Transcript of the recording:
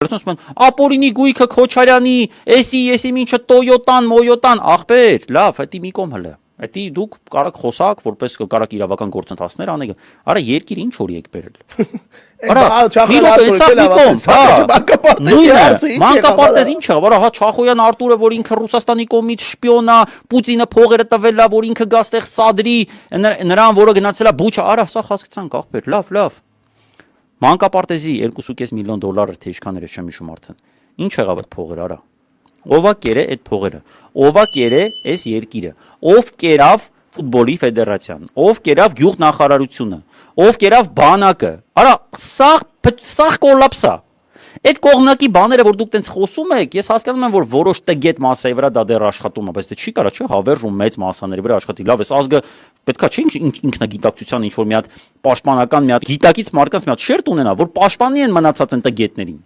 Ասում են Ապոլինի գույքը Քոչարյանի, էսի ինչը Տոյոտան, ախպեր, լավ, դա մի կողմ հələ։ Դա դուք կարաք խոսակ, որպես կարաք իրավական գործընթացներ անեք։ Արա երկիր ինչ որ եք բերել։ Մանկապարտեզ ինչ է, որ հա Չախոյան Արտուրը, որ ինքը Ռուսաստանի կողմից շպիոն է, Պուտինը փողերը տվել է, որ ինքը գա ստեղ սադրի, նրան, որը գնացել է Բուչա, արա, սա հասկացանք, ախպեր, լավ։ Մանկապարտեզի 2.5 միլիոն դոլարը թե ինչքան էր, չեմ հիշում արդեն։ Ինչ եղավ այդ փողերը, արա։ Ով է կերե այդ փողերը։ Ով է կերե այս երկիրը։ Ով կերավ ֆուտբոլի ֆեդերացիան, ով կերավ գյուղնախարարությունը, ով կերավ բանակը։ Արա, սա կոլապս է։ Այդ կողմնակի բաները, որ դուք տենց խոսում եք, ես հասկանում եմ, որ որոշ տգետ մասայի վրա դա դեռ աշխատում է, բայց դա չի կարա, չէ, հավերժում մեծ մասաների վրա աշխատի։ Լավ, այս ազգը պետքա չէ ինքնագիտակցության ինչ որ մի հատ պաշտպանական մի հատ գիտակից մարդկանց մի հատ շերտ ունենա, որ պաշտպանի են մնացած են տգետներին։